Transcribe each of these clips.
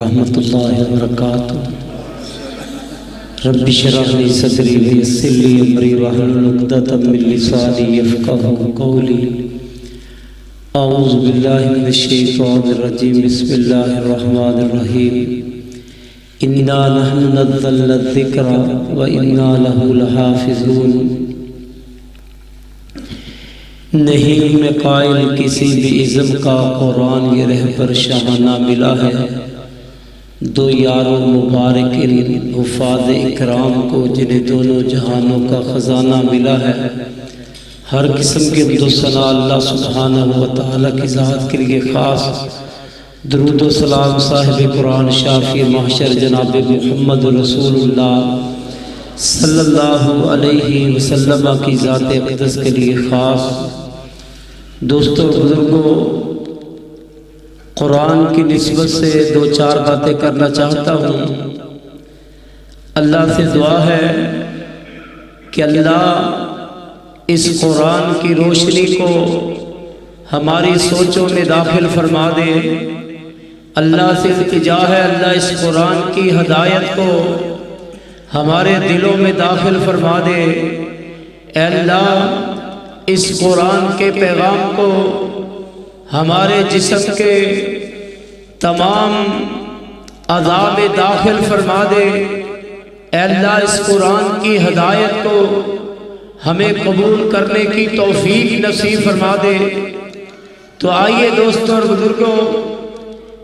رحمۃ اللہ وبرکاتہ۔ رب اشرح لی صدری ویسر لی امری واحلل عقدۃ من لسانی یفقهوا قولی۔ اعوذ باللہ من الشیطان الرجیم، بسم اللہ الرحمن الرحیم۔ انا نحن نزلنا الذکر وانا لہ لحافظون۔ نہیں ہمیں قائل کسی بھی عزم کا قرآن یہ رہبر شاہانہ ملا ہے۔ دو یاروں مبارک ان حفاظ اکرام کو جنہیں دونوں جہانوں کا خزانہ ملا ہے۔ ہر قسم کے حمد و ثنا اللہ سبحانہ و تعالیٰ کی ذات کے لیے خاص۔ درود و سلام صاحب قرآن شافی محشر جناب محمد رسول اللہ صلی اللہ علیہ وسلم کی ذات اقدس کے لیے خاص۔ دوستو بزرگوں، قرآن کی نسبت سے دو چار باتیں کرنا چاہتا ہوں۔ اللہ سے دعا ہے کہ اللہ اس قرآن کی روشنی کو ہماری سوچوں میں داخل فرما دے۔ اللہ سے التجا ہے اللہ اس قرآن کی ہدایت کو ہمارے دلوں میں داخل فرما دے۔ اے اللہ اس قرآن کے پیغام کو ہمارے جسم کے تمام اعضاء میں داخل فرما دے۔ اے اللہ اس قرآن کی ہدایت کو ہمیں قبول کرنے کی توفیق نصیب فرما دے۔ تو آئیے دوستوں اور بزرگوں،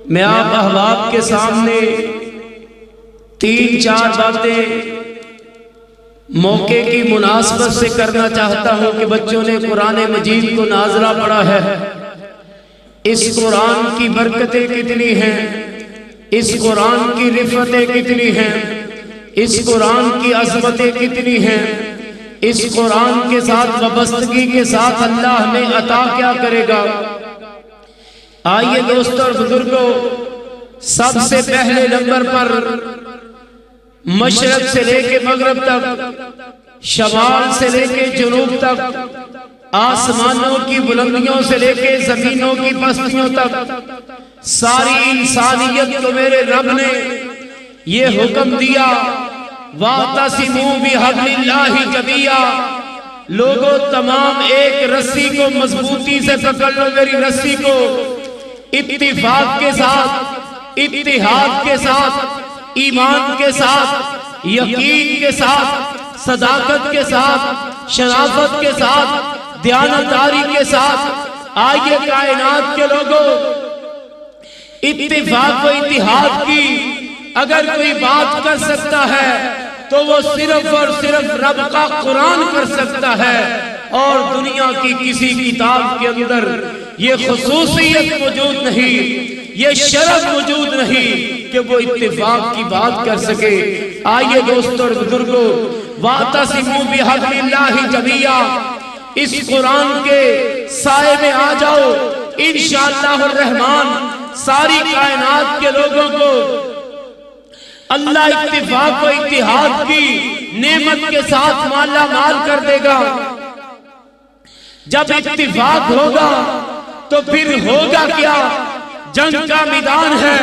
میں آپ احباب کے سامنے تین چار باتیں موقع کی مناسبت سے کرنا چاہتا ہوں کہ بچوں نے قرآن مجید کو نازلہ پڑھا ہے۔ اس قرآن کی برکتیں کتنی ہیں، اس قرآن کی رفعتیں کتنی ہیں، اس قرآن کی عظمتیں کتنی ہیں، اس قرآن کے ساتھ وابستگی کے ساتھ اللہ ہمیں عطا کیا کرے گا۔ آئیے دوستوں اور بزرگوں، سب سے پہلے نمبر پر مشرق سے لے کے مغرب تک، شمال سے لے کے جنوب تک، آسمانوں کی بلندیوں سے لے کے زمینوں کی پستیوں تک، ساری انسانیت کو میرے رب نے یہ حکم دیا، وَاعْتَصِمُوا بِحَبْلِ اللَّهِ جَمِيعًا۔ لوگوں تمام ایک رسی کو مضبوطی سے پکڑ لو، میری رسی کو اتفاق کے ساتھ، اتحاد کے ساتھ، ایمان کے ساتھ، یقین کے ساتھ، صداقت کے ساتھ، شرافت کے ساتھ، دیانتداری کے ساتھ آئیے کائنات کے لوگوں، اتفاق و اتحاد کی اگر کوئی بات کر سکتا ہے تو وہ صرف اور صرف رب کا قرآن کر سکتا ہے، اور دنیا کی کسی کتاب کے اندر یہ خصوصیت موجود نہیں، یہ شرف موجود نہیں کہ وہ اتفاق کی بات کر سکے۔ آئیے دوستوں اور بزرگوں، وَاعْتَصِمُوا بِحَبْلِ اللَّهِ جَمِيعًا، اس قرآن کے سائے میں آ جاؤ، انشاءاللہ الرحمن ساری کائنات کے لوگوں کو اللہ اتفاق و اتحاد کی نعمت کے ساتھ مالا مال کر دے گا۔ جب اتفاق ہوگا تو پھر ہوگا کیا؟ جنگ کا میدان ہے،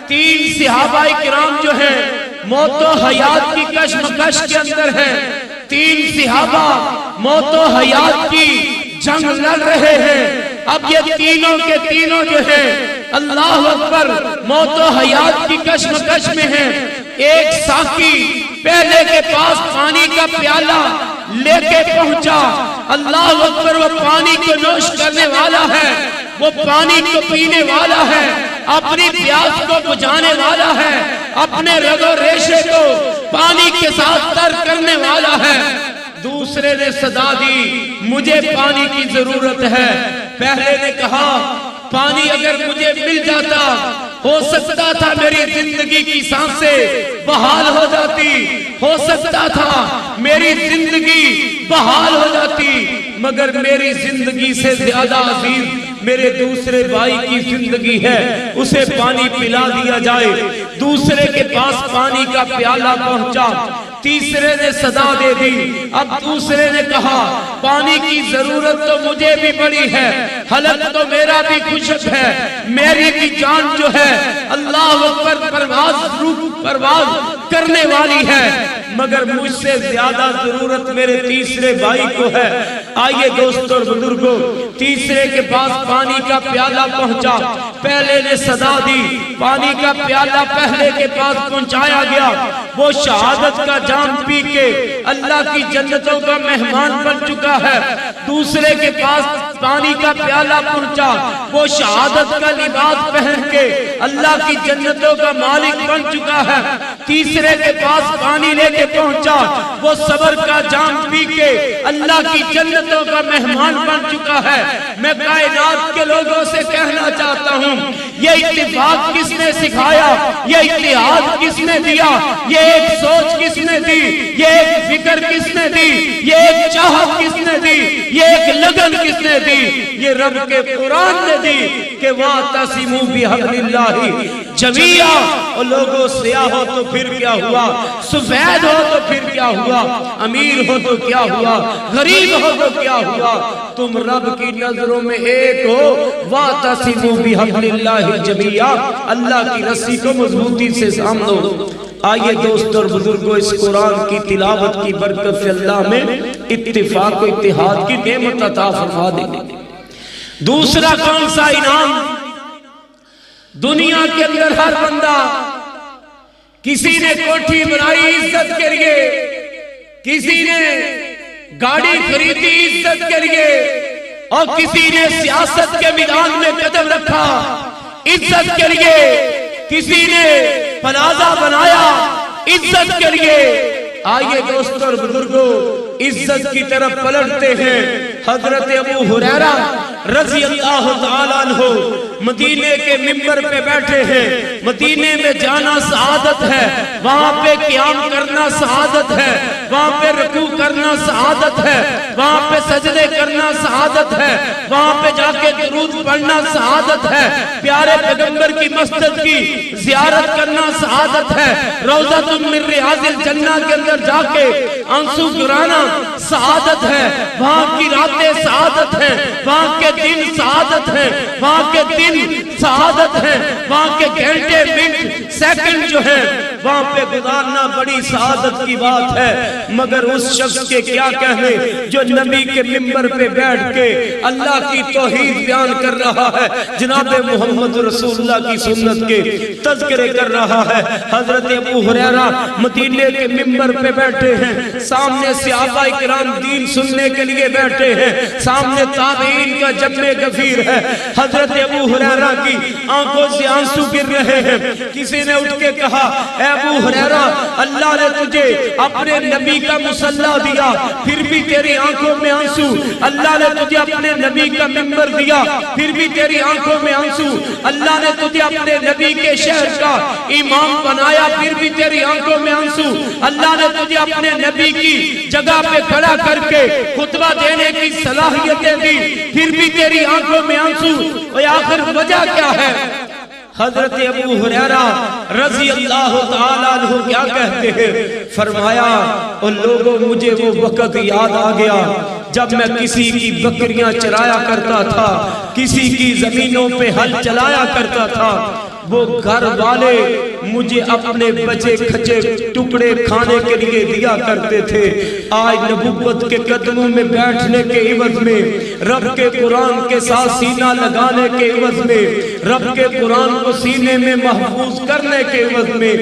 تین صحابہ کرام جو ہیں موت و حیات کی کشمکش کے اندر ہیں، تین صحابہ موت و حیات کی جنگ لڑ رہے ہیں۔ اب یہ تینوں کے تینوں جو ہیں اللہ اکبر موت و حیات کی کشمکش میں ہیں۔ ایک ساقی پہلے کے پاس پانی کا پیالہ لے کے پہنچا، اللہ اکبر وہ پانی کو نوش کرنے والا ہے، وہ پانی کو پینے والا ہے، اپنی پیاس کو بجھانے والا ہے، اپنے رگ و ریشے کو پانی کے ساتھ تر کرنے والا ہے۔ دوسرے نے صدا دی، مجھے پانی کی ضرورت ہے۔ پہلے نے کہا پانی اگر مجھے مل جاتا ہو سکتا تھا میری زندگی کی سانسیں بحال ہو جاتی، ہو سکتا تھا میری زندگی بحال ہو جاتی، مگر میری زندگی سے زیادہ عزیز میرے دوسرے بھائی کی زندگی ہے، اسے پانی پلا دیا جائے۔ دوسرے کے پاس پانی کا پیالہ پہنچا، تیسرے نے صدا دے دی، اب دوسرے نے کہا پانی کی ضرورت تو مجھے بھی بڑی ہے، حلق تو میرا بھی خشک ہے، میری بھی جان جو ہے اللہ اکبر پرواز کرنے والی ہے، مگر مجھ سے زیادہ ضرورت میرے تیسرے بھائی کو ہے۔ آئیے دوستو اور بزرگوں، تیسرے کے پاس پانی کا پیالہ پہنچا، پہلے نے صدا دی، پانی کا پیالہ پہلے کے پاس پہنچایا گیا، وہ شہادت کا جام پی کے اللہ کی جنتوں کا مہمان بن چکا ہے۔ دوسرے کے پاس پانی کا پیالہ پہنچا، وہ شہادت کا لباس پہن کے اللہ کی جنتوں کا مالک بن چکا ہے۔ تیسرے کے پاس پانی لے کے پہنچا، وہ صبر کا جام پی کے اللہ کی جنتوں کا مہمان بن چکا ہے۔ میں کائنات کے لوگوں سے کہنا چاہتا ہوں، یہ اتفاق کس نے سکھایا، یہ اتحاد کس نے دیا، یہ ایک سوچ کس نے دی، یہ ایک فکر کس نے دی، یہ ایک چاہت کس نے دی، یہ ایک لگن کس نے دی؟ یہ رب کے قرآن نے دی کہ وَاعْتَصِمُوا بِحَبْلِ اللَّهِ جَمِيعًا۔ اور لوگوں سیاہ ہو تو پھر کیا ہوا، سفید ہو تو پھر کیا ہوا، امیر ہو تو کیا ہوا، غریب ہو تو کیا ہوا، تم رب کی نظروں میں ایک ہو۔ وَاعْتَصِمُوا بِحَبْلِ اللَّهِ جَمِيعًا، اللہ کی رسی کو مضبوطی سے سامنو۔ آئیے دوست اور بزرگوں، اس قرآن کی تلاوت کی برکت سے اللہ میں اتفاق و اتحاد کی نعمت عطا فرما دے۔ دوسرا کون سا انعام؟ دنیا کے اندر ہر بندہ، کسی نے کوٹھی بنائی عزت کے لیے، کسی نے گاڑی خریدی عزت کے لیے، اور کسی نے سیاست کے میدان میں قدم رکھا عزت کے لیے، کسی نے پلازہ بنایا عزت کے لیے۔ آئیے دوستو اور بزرگوں، عزت کی طرف پلٹتے ہیں۔ حضرت ابو ہریرہ رضی اللہ تعالیٰ عنہ مدینے کے ممبر پہ بیٹھے ہیں۔ مدینے میں جانا سعادت ہے، وہاں پہ قیام کرنا سعادت ہے، وہاں پہ رکوع کرنا سعادت ہے، وہاں پہ سجدے کرنا سعادت ہے، وہاں پہ جا کے درود پڑھنا سعادت ہے، پیارے پیغمبر کی مسجد کی زیارت کرنا سعادت ہے، روضۃ من ریاض الجنہ کے اندر جا کے آنسو گرانا سعادت ہے، وہاں کی راتیں سعادت ہیں، وہاں کے دن سعادت ہیں، وہاں کے دن سعادت ہیں، وہاں کے گھنٹے منٹ سیکنڈ جو ہیں وہاں پہ گزارنا بڑی سعادت کی بات ہے۔ مگر اس شخص کے کیا کہنے جو نبی کے ممبر پہ بیٹھ کے اللہ کی توحید بیان کر رہا ہے، جناب محمد رسول اللہ کی سنت کے تذکرے کر رہا ہے۔ حضرت ابو ہریرہ مدینے کے ممبر پہ بیٹھے ہیں، سامنے صحابہ کرام دین سننے کے لیے بیٹھے ہیں، سامنے تابعین کا جمع غفیر ہے۔ حضرت ابو ہریرہ کی آنکھوں سے آنسو گر رہے ہیں۔ کسی نے اٹھ کے کہا، اے ابو ہریرہ، اللہ نے تجھے اپنے نبی کا مصلی دیا پھر بھی تیری آنکھوں میں آنسو، اللہ نے تجھے اپنے نبی کا منبر دیا پھر بھی تیری آنکھوں میں آنسو، اللہ نے تجھے اپنے نبی کے شہر کا امام بنایا پھر بھی تیری آنکھوں میں آنسو، اللہ نے تجھے اپنے نبی کی جگہ پہ کھڑا کر کے خطبہ دینے کی صلاحیتیں دی پھر بھی تیری آنکھوں میں آنسو، اور آخر وجہ کیا ہے؟ حضرت ابو ہریرہ رضی اللہ تعالیٰ عنہ کیا کہتے ہیں؟ فرمایا، اور لوگوں مجھے وہ وقت یاد آ گیا جب میں کسی کی بکریاں چرایا کرتا تھا، کسی کی زمینوں پہ ہل چلایا کرتا تھا، وہ گھر والے مجھے اپنے بچے کھچے ٹکڑے کھانے کے لیے دیا کرتے تھے۔ آج نبوت کے قدموں میں بیٹھنے کے عوض میں، رب کے قرآن کے ساتھ سینہ لگانے کے عوض میں، رب کے قرآن کو سینے میں محفوظ کرنے کے عوض میں،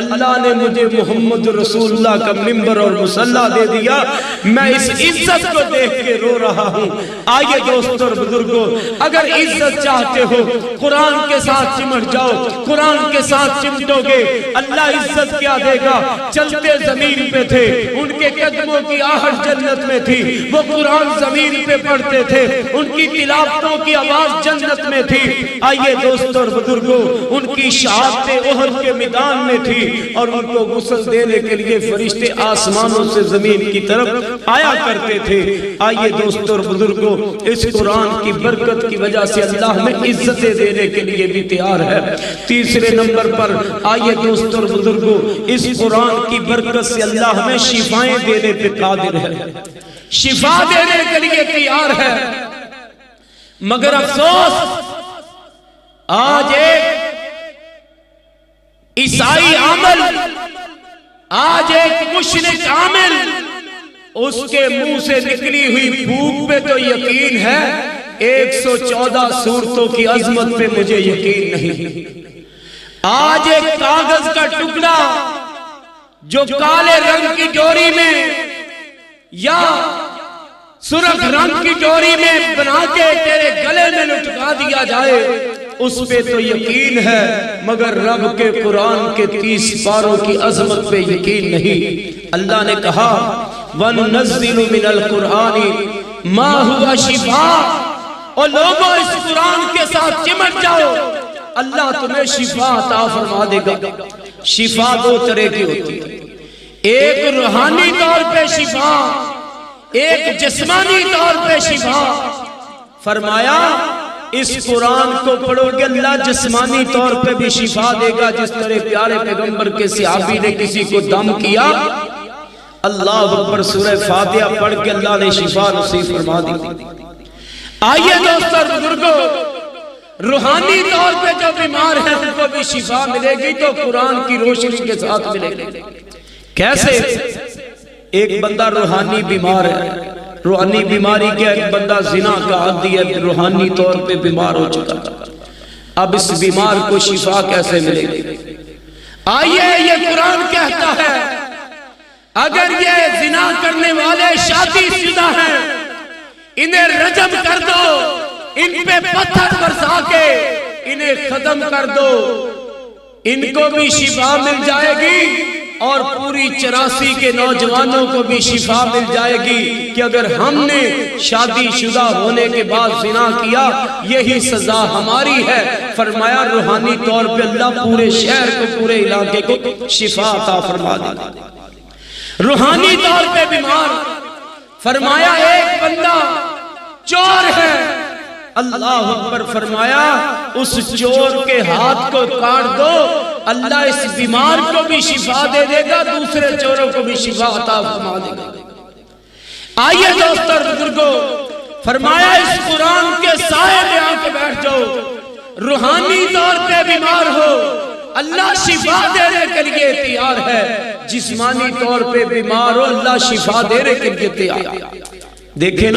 اللہ نے مجھے محمد رسول اللہ کا منبر اور مصلی دے دیا۔ میں اس عزت کو دیکھ کے رو رہا ہوں۔ آئیے دوستو اور بزرگوں، اگر عزت چاہتے ہو قرآن کے ساتھ چمٹ جاؤ، قرآن کے ساتھ چمٹو گے، اللہ عزت کیا دے گا؟ چلتے زمین پہ تھے، ان کے قدموں کی آہٹ جنت میں تھی، وہ قرآن زمین پہ پڑھتے تھے، ان کی تلاوتوں کی آواز جنت میں تھی۔ آئیے دوستو اور بزرگوں، ان کی شہادت احد کے میدان میں تھی، اور ان کو غسل دینے کے لیے فرشتے آسمانوں سے زمین کی طرف آیا کرتے تھے۔ آئیے دوستو اور بزرگوں، اس قرآن کی برکت کی وجہ سے اللہ میں عزتیں دینے کے لیے بھی تیار ہے۔ تیسرے نمبر پر آئیے دوستوں اور بزرگوں، اس قرآن کی برکت سے اللہ ہمیں شفائیں دینے پہ قادر ہے، شفا دینے کے لیے تیار ہے۔ مگر افسوس آج ایک عیسائی عامل، آج ایک مشرک عامل، اس کے منہ سے نکلی ہوئی پھوک پہ تو یقین ہے، 114 سورتوں کی عظمت پہ مجھے یقین نہیں۔ آج ایک کاغذ کا ٹکڑا جو کالے رنگ کی ڈوری میں یا سرخ رنگ کی ڈوری میں بنا کے تیرے گلے میں لٹکا دیا جائے، اس پہ تو یقین ہے، مگر رب کے قرآن کے 30 پاروں کی عظمت پہ یقین نہیں۔ اللہ نے کہا وَنُنَزِّلُ مِنَ الْقُرْآنِ مَا هُوَ شِفَاءٌ، اور لوگوں اس قرآن کے ساتھ چمٹ جاؤ، اللہ تمہیں شفا عطا فرما دے گا۔ شفا دو طرح کی ہوتی ہے، ایک روحانی طور پہ شفا، ایک جسمانی طور پہ شفا۔ فرمایا اس قرآن کو پڑھو گے اللہ جسمانی طور پہ بھی شفا دے گا، جس طرح پیارے پیغمبر کے صحابی نے کسی کو دم کیا، اللہ اکبر، سورہ فاتحہ پڑھ کے اللہ نے شفا نصیب فرما دی۔ آئیے دوستوں اور بزرگوں، روحانی طور پہ جو بیمار ہیں ان کو بھی شفا ملے گی تو قرآن کی روشنی کے ساتھ ملے گی۔ کیسے؟ ایک بندہ روحانی بیمار ہے، روحانی بیماری کیا؟ ایک بندہ زنا کا عادی ہے، روحانی طور پہ بیمار ہو چکا، اب اس بیمار کو شفا کیسے ملے گی؟ آئیے یہ قرآن کہتا ہے اگر یہ زنا کرنے والے شادی شدہ ہیں انہیں رجم کر دو، ان پہ پتھر برسا کے انہیں ختم کر دو، ان کو بھی شفا مل جائے گی اور پوری 84 کے نوجوانوں کو بھی شفا مل جائے گی کہ اگر ہم نے شادی شدہ ہونے کے بعد زنا کیا یہی سزا ہماری ہے۔ فرمایا روحانی طور پہ اللہ پورے شہر کو، پورے علاقے کو شفا عطا فرما دے گا۔ روحانی طور پہ بیمار، فرمایا ایک بندہ چور ہے، اللہ اکبر، فرمایا اس چور کے ہاتھ کو کاٹ دو، اللہ اس بیمار کو بھی شفا دے دے گا، دوسرے چوروں کو بھی شفا عطا فرما دے گا۔ آئیے دوستوں اور بزرگوں، فرمایا اس قرآن کے سائے میں آ کے بیٹھ جاؤ، روحانی طور پہ بیمار ہو اللہ شفا دینے کے لیے تیار ہے، جسمانی طور پہ بیمار ہو اللہ شفا دینے کے لیے تیار ہے۔ دیکھیں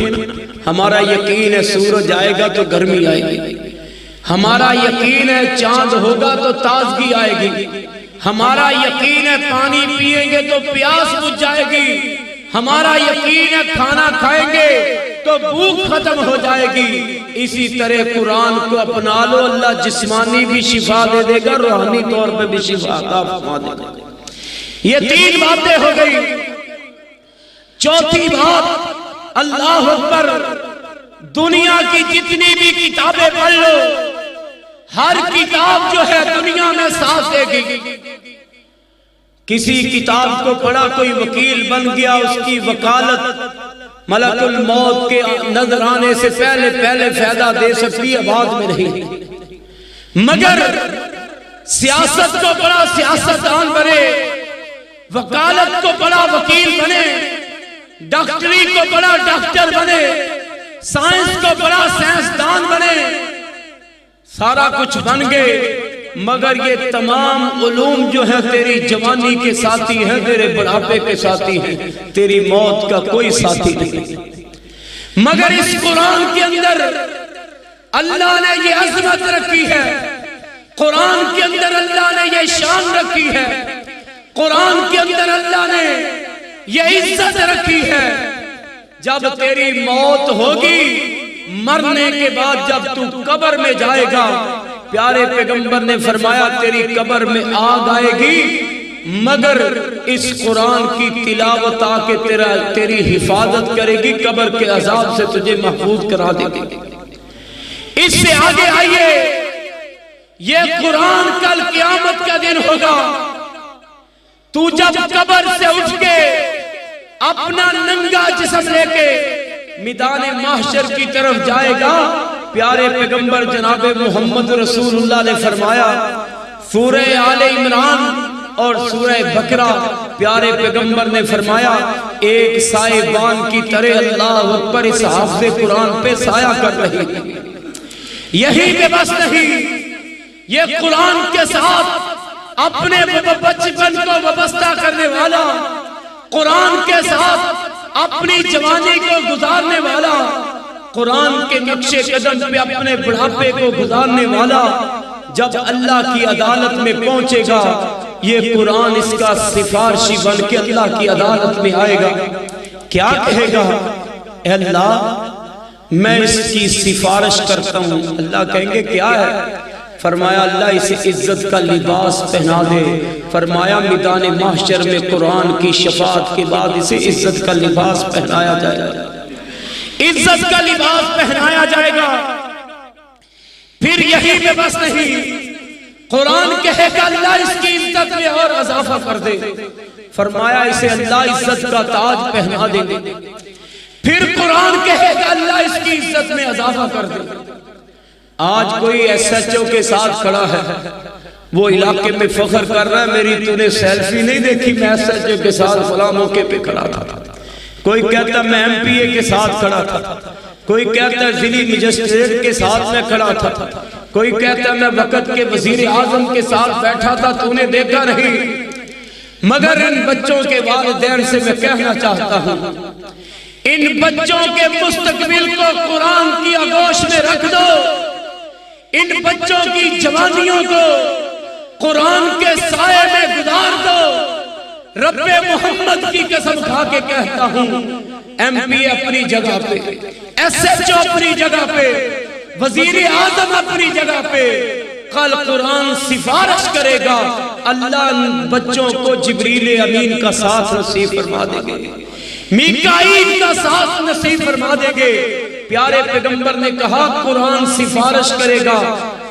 ہمارا یقین ہے سورج آئے گا تو گرمی آئے گی، ہمارا یقین ہے چاند ہوگا تو تازگی آئے گی، ہمارا یقین ہے پانی پیئیں گے تو پیاس بجھ جائے گی، ہمارا یقین ہے کھانا کھائیں گے تو بھوک ختم ہو جائے گی۔ اسی طرح قرآن کو اپنا لو، اللہ جسمانی بھی شفا دے دے گا، روحانی طور پہ بھی شفا عطا فرما دے گا۔ یہ 3 باتیں ہو گئی۔ چوتھی بات، اللہ اکبر، دنیا کی جتنی بھی کتابیں پڑھ لو، ہر کتاب جو ہے دنیا میں ساتھ دے گی۔ کسی کتاب کو پڑھا، کوئی وکیل بن گیا، اس کی وکالت ملک الموت کے نظر آنے سے پہلے فائدہ دے سکتی ہے، بعد میں نہیں۔ مگر سیاست کو پڑھا سیاستدان بنے، وکالت کو پڑھا وکیل بنے، ڈاکٹری کو پڑھا ڈاکٹر بنے، سائنس کو پڑھا سائنسدان بنے، سارا کچھ بن گئے، مگر یہ تمام علوم جو ہیں تیری جوانی کے ساتھی ہیں، تیرے بڑھاپے کے ساتھی ہیں، تیری موت کا کوئی ساتھی نہیں۔ مگر اس قرآن کے اندر اللہ نے یہ عظمت رکھی ہے، قرآن کے اندر اللہ نے یہ شان رکھی ہے، قرآن کے اندر اللہ نے یہ عزت رکھی ہے۔ جب تیری موت ہوگی، مرنے کے بعد جب تو قبر میں جائے گا، پیارے پیغمبر نے فرمایا تیری قبر میں آگ آئے گی، مگر اس قرآن کی تلاوت آ کے تیری حفاظت کرے گی، قبر کے عذاب سے تجھے محفوظ کرا دے گی۔ اس سے آگے آئیے، یہ قرآن کل قیامت کا دن ہوگا، تو جب قبر سے اٹھ کے اپنا ننگا جسم لے کے میدان محشر کی طرف جائے گا، پیارے پیغمبر جناب محمد رسول اللہ نے فرمایا سورہ آل عمران اور سورہ بقرہ پیارے پیغمبر نے فرمایا ایک سائبان کی طرح اللہ اکبر اس حافظ قرآن پہ سایہ کر رہی ہے۔ یہی بے بس نہیں، یہ قرآن کے ساتھ اپنے بچپن کو وابستہ کرنے والا، قرآن کے ساتھ اپنی جوانی کو گزارنے والا، قرآن کے نقش قدم پہ اپنے بڑھاپے کو گزارنے والا جب اللہ کی عدالت میں پہنچے گا یہ قرآن اس کا سفارشی بن کے اللہ کی عدالت میں آئے گا۔ کیا کہے گا؟ اے اللہ میں اس کی سفارش کرتا ہوں۔ اللہ کہیں گے کیا ہے؟ فرمایا اللہ اسے عزت کا لباس پہنا دے۔ فرمایا میدان محشر میں قرآن کی شفاعت کے بعد اسے عزت کا لباس پہنایا جائے گا، عزت کا لباس پہنایا جائے گا۔ پھر یہی میں بس نہیں، قرآن کہے گا اللہ اس کی عزت میں اور اضافہ کر دے۔ فرمایا اسے اللہ عزت کا تاج پہنا دے گے۔ پھر قرآن کہے گا اللہ اس کی عزت میں اضافہ کر دے۔ آج کوئی ایس ایچ او کے ساتھ کھڑا ہے، وہ علاقے میں فخر کر رہا ہے میری تو نے سیلفی نہیں دیکھی، میں ایس ایچ او کے ساتھ فلاں موقع پہ کھڑا تھا۔ کوئی کہتا میں ایم پی اے کے ساتھ کھڑا تھا، کوئی کہتا ہے ضلعی مجسٹریٹ کے ساتھ میں کھڑا تھا، کوئی کہتا ہے میں وقت کے وزیر اعظم کے ساتھ بیٹھا تھا تو نے دیکھا نہیں۔ مگر ان بچوں کے والدین سے میں کہنا چاہتا ہوں ان بچوں کے مستقبل کو قرآن کی آغوش میں رکھ دو، ان بچوں کی جوانیوں کو قرآن کے سائے میں گزار دو۔ رب محمد کی قسم کھا کے کہتا ہوں ایم پی اپنی جگہ پہ، ایس ایچ او اپنی جگہ پہ، وزیر اعظم اپنی جگہ پہ، کل قرآن سفارش کرے گا، اللہ بچوں کو جبریل امین کا ساتھ نصیب فرما دے گے، میکائیل کا ساتھ نصیب فرما دے گے۔ پیارے پیغمبر نے کہا قرآن سفارش کرے گا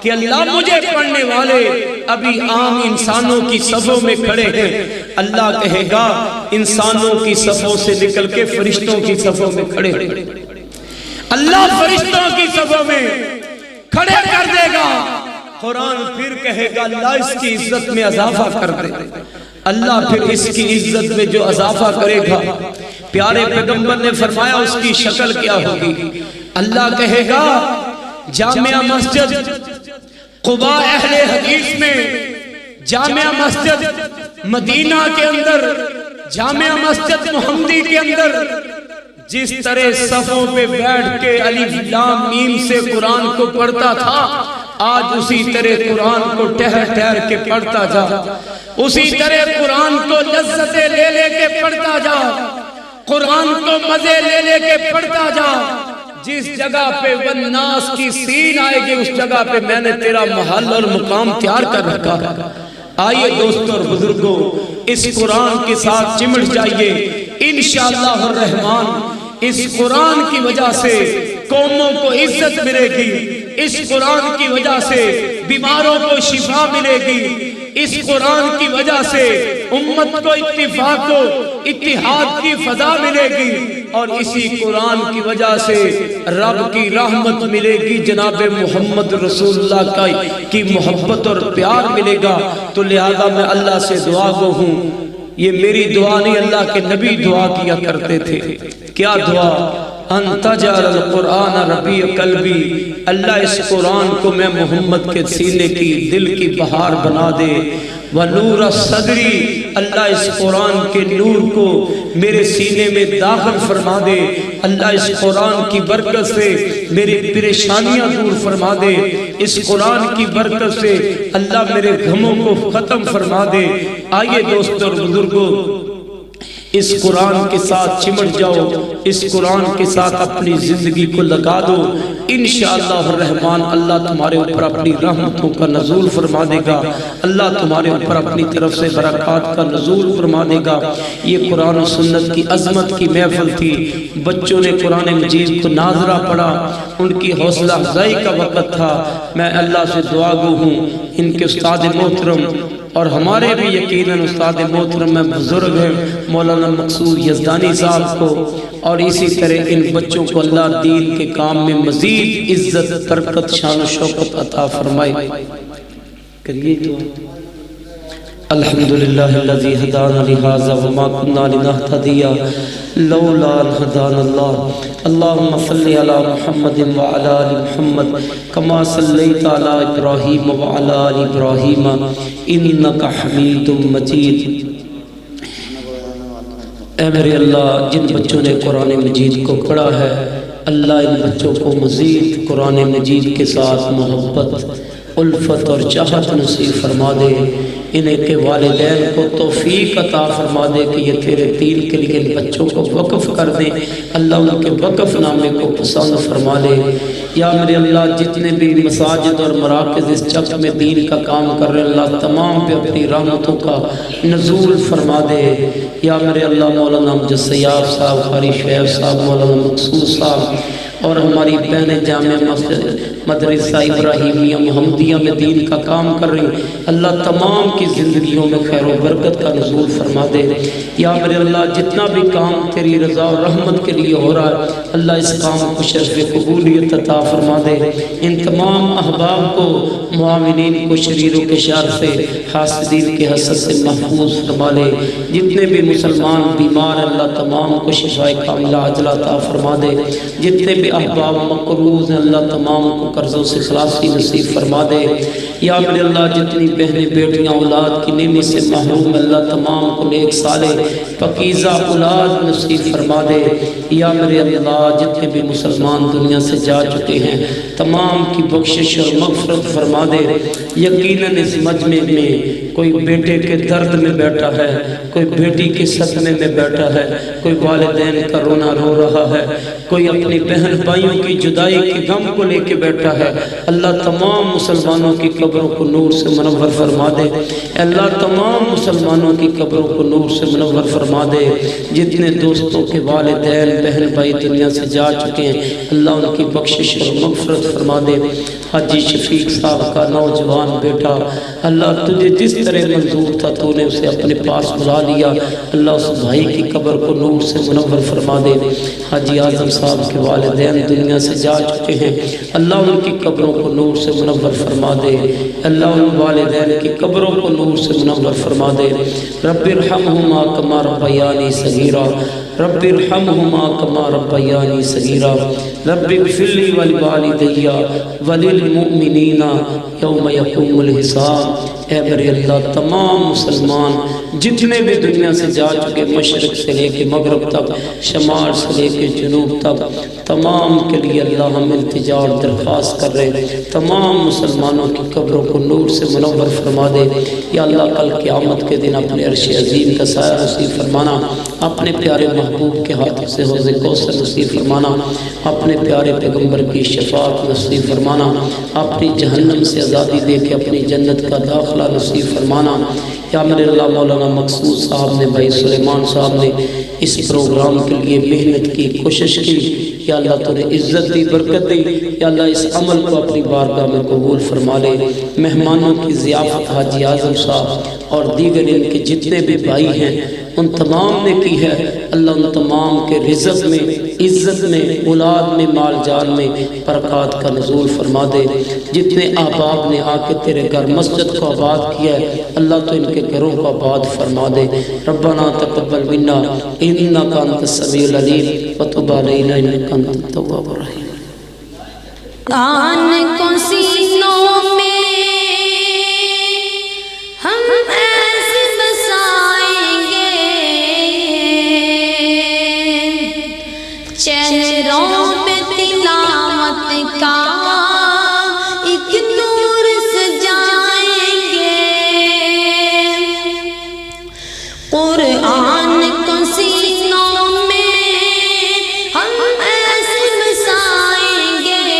کہ اللہ مجھے پڑھنے والے ابھی عام انسانوں کی صفوں میں کھڑے ہیں، اللہ کہے گا انسانوں کی صفوں سے نکل کے فرشتوں کی صفوں میں کھڑے ہیں۔ اللہ فرشتوں کی صفوں میں کھڑے کر دے گا۔ قرآن پھر کہے گا اللہ اس کی عزت میں اضافہ کر دے۔ اللہ پھر اس کی عزت میں جو اضافہ کرے گا، پیارے پیغمبر نے فرمایا اس کی شکل کیا ہوگی؟ اللہ کہے گا جامعہ مسجد قباء اہل حدیث میں، جامعہ مسجد مدینہ کے اندر، جامعہ مسجد محمدی کے اندر جس طرح صفوں پہ بیٹھ کے الف لام میم سے قرآن کو پڑھتا تھا، آج اسی طرح قرآن کو ٹہر ٹہر کے پڑھتا جا، اسی طرح قرآن کو لذتیں لے لے کے پڑھتا جا، قرآن کو مزے لے لے کے پڑھتا جا۔ جس جگہ پہ والناس کی سین آئے گی اس جگہ پہ میں نے تیرا محل اور مقام تیار کر رکھا ہے۔ آئیے دوستوں اور بزرگوں اس قرآن کے ساتھ چمٹ جائیے، انشاءاللہ الرحمن اس قرآن کی وجہ سے قوموں کو عزت ملے گی، اس قرآن کی وجہ سے بیماروں کو شفا ملے گی، اس قرآن کی وجہ سے امت کو اتفاق و اتحاد کی فضا ملے گی، اور اسی قرآن کی وجہ سے رب کی رحمت ملے گی، جناب محمد رسول اللہ کی محبت اور پیار ملے گا۔ تو لہذا میں اللہ سے دعا گو ہوں، یہ میری دعا نہیں اللہ کے نبی دعا کیا کرتے تھے۔ کیا دعا؟ ان تجعل القرآن ربیع قلبی، اللہ اس قرآن کو میں محمد کے سینے کی دل کی بہار بنا دے، ونور صدری، اللہ اس قرآن کے نور کو میرے سینے میں داخل فرما دے، اللہ اس قرآن کی برکت سے میری پریشانیاں دور فرما دے، اس قرآن کی برکت سے اللہ میرے غموں کو ختم فرما دے۔ آئیے دوستوں اور بزرگوں اس قرآن کے ساتھ چمٹ جاؤ، اس قرآن کے ساتھ اپنی زندگی کو لگا دو، انشاءاللہ الرحمن اللہ تمہارے اوپر اپنی رحمتوں کا نزول فرما دے گا، اللہ تمہارے اوپر اپنی طرف سے برکات کا نزول فرما دے گا۔ یہ قرآن و سنت کی عظمت کی محفل تھی، بچوں نے قرآن مجید کو ناظرہ پڑھا، ان کی حوصلہ افزائی کا وقت تھا۔ میں اللہ سے دعا گو ہوں ان کے استاد محترم اور ہمارے بھی یقیناً استاد محترم میں بزرگ ہیں مولانا مقصود یزدانی صاحب کو، اور اسی طرح ان بچوں کو اللہ دین کے کام میں مزید عزت، برکت، شان و شوکت عطا فرمائے۔ کریے دعا۔ الحمدللہ الذی ہدانا لہذا وما كنا لنہتدی لولا ان ہدانا اللہ۔ اللہم صلی علی محمد وعلی آل محمد کما صلیت علی ابراہیم وعلی آل ابراہیم انک حمید مجید۔ اے میرے اللہ، جن بچوں نے قرآن مجید کو پڑھا ہے اللہ ان بچوں کو مزید قرآن مجید کے ساتھ محبت، الفت اور چاہت نصیب فرما دے۔ انہیں کے والدین کو توفیق عطا فرما دے کہ یہ تیرے دین کے لیے ان بچوں کو وقف کر دیں۔ اللہ ان کے وقف نامے کو پسند فرما لے۔ یا میرے اللہ، جتنے بھی مساجد اور مراکز اس چک میں دین کا کام کر رہے ہیں اللہ تمام پہ اپنی رحمتوں کا نزول فرما دے۔ یا میرے اللہ، مولانا امجد سیاف صاحب، قاری شعیب صاحب، مولانا مقصود صاحب اور ہماری بہنیں جامعہ مدرسہ ابراہیمیہ محمدیہ میں دین کا کام کر رہی ہیں اللہ تمام کی زندگیوں میں خیر و برکت کا نزول فرما دے۔ یا میرے اللہ، جتنا بھی کام تیری رضا اور رحمت کے لیے ہو رہا ہے اللہ اس کام کو شرف قبولیت عطا فرما دے۔ ان تمام احباب کو، معاونین کو شریروں کے شر سے، حاسدین کے حسد سے محفوظ فرما لے۔ جتنے بھی مسلمان بیمار اللہ تمام کو شفائے کاملہ عاجلہ عطا فرما دے۔ جتنے بھی احباب مقروض ہیں اللہ تمام کو قرضوں سے خلاصی نصیب فرما دے۔ یا میرے اللہ، جتنی بہنیں بیٹیاں اولاد کی نعمت سے محروم اللہ تمام کو نیک صالح پاکیزہ اولاد نصیب فرما دے۔ یا میرے اللہ، جتنے بھی مسلمان دنیا سے جا چکے ہیں تمام کی بخشش اور مغفرت فرما دے۔ یقیناً اس مجمع میں کوئی بیٹے کے درد میں بیٹھا ہے، کوئی بیٹی کے صدمے میں بیٹھا ہے، کوئی والدین کا رونا رو رہا ہے، کوئی اپنی بہن بھائیوں کی جدائی کے غم کو لے کے بیٹھا ہے۔ اللہ تمام مسلمانوں کی قبروں کو نور سے منور فرما دے۔ اللہ تمام مسلمانوں کی قبروں کو نور سے منور فرما دے۔ جتنے دوستوں کے والدین بہن بھائی دنیا سے جا چکے ہیں اللہ ان کی بخشش اور مغفرت فرما دے۔ حاجی شفیق صاحب کا نوجوان بیٹا اللہ تجھے جس طرح منظور تھا تو نے اسے اپنے پاس بلا لیا، اللہ اس بھائی کی قبر کو نور سے منور فرما دے۔ حاجی اعظم صاحب کے والدین دنیا سے جا چکے ہیں اللہ ان کی قبروں کو نور سے منور فرما دے۔ اللہ ان والدین کی قبروں کو نور سے منور فرما دے۔ رب ارحمہما کما ربیانی صغیرا، رب ارحمہما کما ربیانی صغیرا، رب اغفر لی ولوالدی وللمؤمنین یوم یقوم الحساب۔ اے میرے اللہ، تمام مسلمان جتنے بھی دنیا سے جا چکے مشرق سے لے کے مغرب تک، شمال سے لے کے جنوب تک، تمام کے لیے اللہ ہم التجا اور درخواست کر رہے ہیں تمام مسلمانوں کی قبروں کو نور سے منور فرما دے۔ یا اللہ، کل قیامت کے دن اپنے عرش عظیم کا سایہ نصیب فرمانا، اپنے پیارے محبوب کے ہاتھ سے حوض کوثر نصیب فرمانا، اپنے پیارے پیغمبر کی شفاعت نصیب فرمانا، اپنی جہنم سے آزادی دے کے اپنی جنت کا داخلہ نصیب فرمانا۔ یا میرے اللہ، مولانا مقصود صاحب نے، بھائی سلیمان صاحب نے اس پروگرام کے لیے محنت کی، کوشش کی، یا اللہ تو نے عزت دی، برکت دی۔ یا اللہ اس عمل کو اپنی بارگاہ میں قبول فرما لے۔ مہمانوں کی ضیافت حاجی اعظم صاحب اور دیگر ان کے جتنے بھی بھائی ہیں ان تمام نے کی ہے، اللہ ان تمام کے رزق میں، عزت میں، اولاد میں، مال جان میں برکات کا نزول فرما دے۔ جتنے احباب نے آ کے تیرے گھر مسجد کو آباد کیا ہے اللہ تو ان کے گھروں کو آباد فرما دے۔ ربنا تقبل منا انک انت السمیع العلیم وتب علینا انک انت التواب الرحیم۔ قرآن کو سینوں میں ہم ایسے بسائیں گے، چہروں پہ تلاوت کا ایک نور سجائیں گے۔ قرآن کو سینوں میں ہم ایسے بسائیں گے،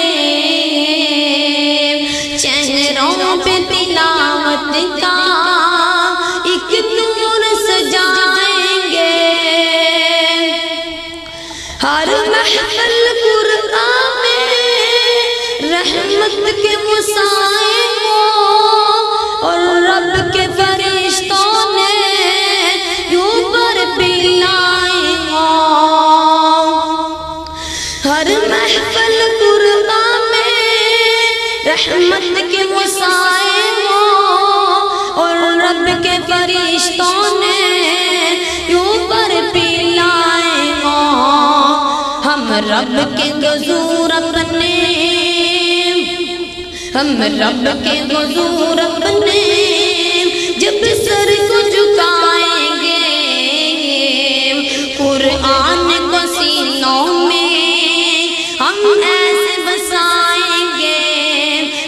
فرشتوں نے یوں پر پلائے گا ہم رب کے حضور اپنے ہم رب کے حضور اپنے جب سر کو جھکائیں گے قرآن کو سینوں میں ہم ایسے بسائیں گے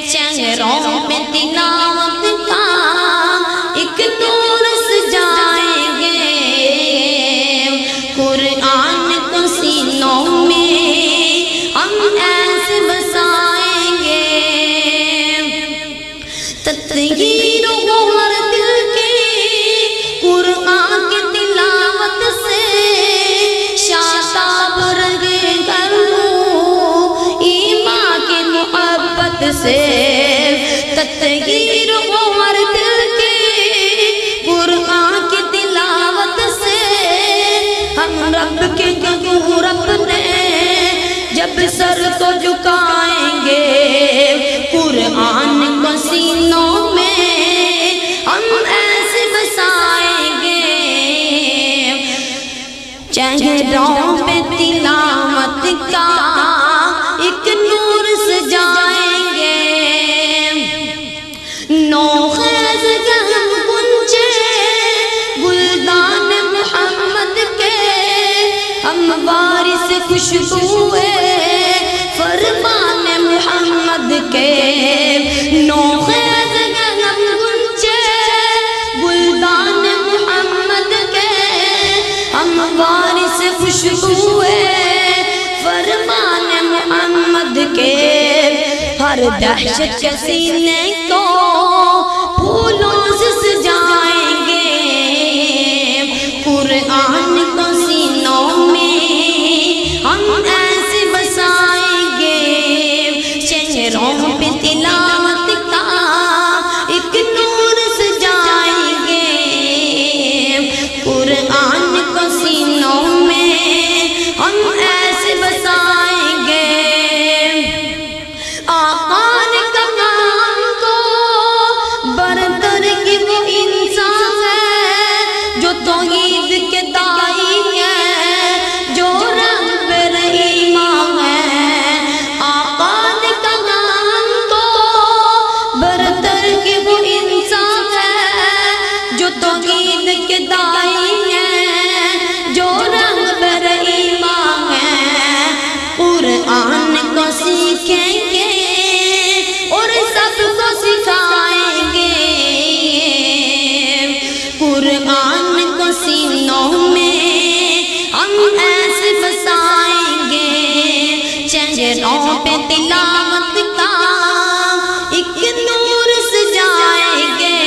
چہروں پہ تلاوت کا ایک نور سجائیں گے قرآن کو سینوں میں ہم ایسے بسائیں گے تطہیر ہو ہر دل کے قرآن کی تلاوت سے شاداب رنگے کر ایمان کی محبت سے تطہیر ہو ہر دل کے قرآن کی تلاوت سے ہم رب کے حضور اپنے جب سر کو جھکائیں گے قرآن کو سینوں میں ہم ایسے بسائیں گے چہروں پہ تلاوت کا ایک نور سجائیں گے نو خیز گہم گنجے گلدان محمد کے ہم وارث خوشبوئے فرمان محمد کے نو خیز گہم گنجے گلدان محمد کے ہم وارث خوشبوئے فرمان محمد کے ہر دہشت کے سینے کو پھولوں سے سجائیں گے قرآن کو سینوں میں ہم ایسے بسائیں گے چہروں پہ تلاوت کا ایک نور سجائیں گے قرآن کو سینوں میں ہم ایسے بسائیں گے آقا نے کہا ہم کو برتر کی وہ انسان ہے جو توحید کے داعی ہے جو رب پر ایمان ہے آقا نے کہا ہم کو برتر کی وہ انسان ہے جو توحید کے داعی ہے جو رب پر ایمان ہے قرآن کو سیکھیں گے اور سب کو سکھائیں گے قرآن کو سینوں میں ہم ایسے بسائیں گے چہروں پہ تلاوت کا ایک نور سجائیں گے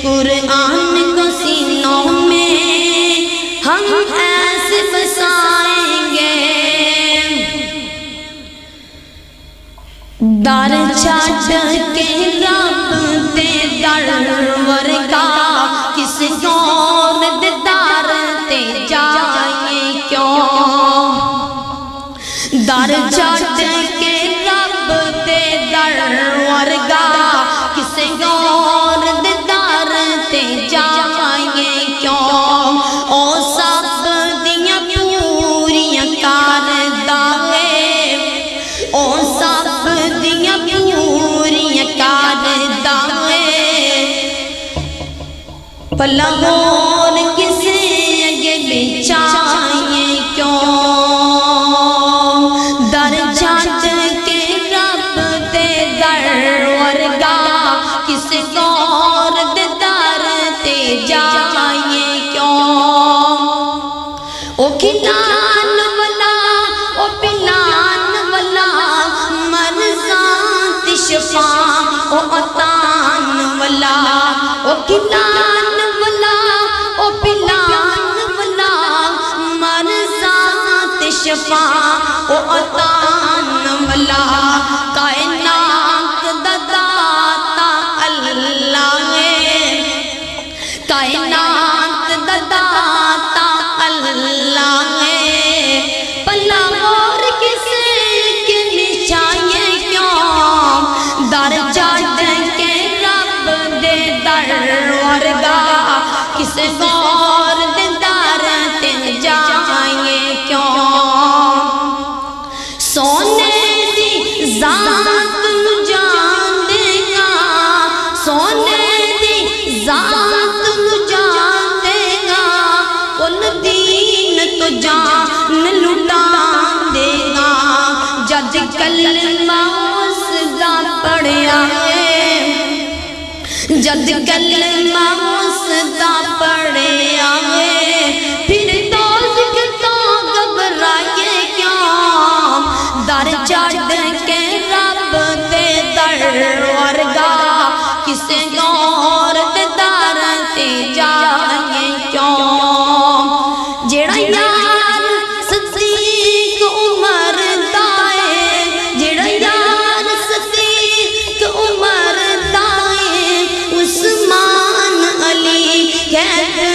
قرآن کو سینوں میں ہم ایسے بسائیں گے در چاٹ کے رب دے در ورگا کس گور دے در تے جائیں کیوں در چاٹ کے رب دے در ورگا کس گور دے در تے جائیں کیوں او سب دیاں پوریاں کار داغے او سب دیاں پوریاں کار داغے پلا اور کسے اگے بچائیں کیوں در جات کے رب دے در ورگا کس گور دے در تے جائیں کیوں او کھلان والا او پلان والا مرزان شفا او عطان والا او کھلان والا او پلان والا مرزان شفا او عطان والا کائنات دا داتا اللہ ہے کائنات دا داتا اللہ ہے پلا اور کسے کے نچائیں کیوں در جات کے رب دے در کسے غور دے دار تے جائیں کیوں سونے دی ذات نو جان دے گا سونے دی ذات نو جان دے گا کل دین تو جان لٹا دے گا جد کلمہ اس دا پڑھیا ہے جد کلمہ اس دا پڑھیا ہے پھر دوزخ تو گھبرائے کیوں در چڑھ کے رب دے در ورگا کسے غور دے دار تے جائیں کیوں جیڑا یار صدیق عمر دا ہے جیڑا یار صدیق عمر دا ہے عثمان علی قید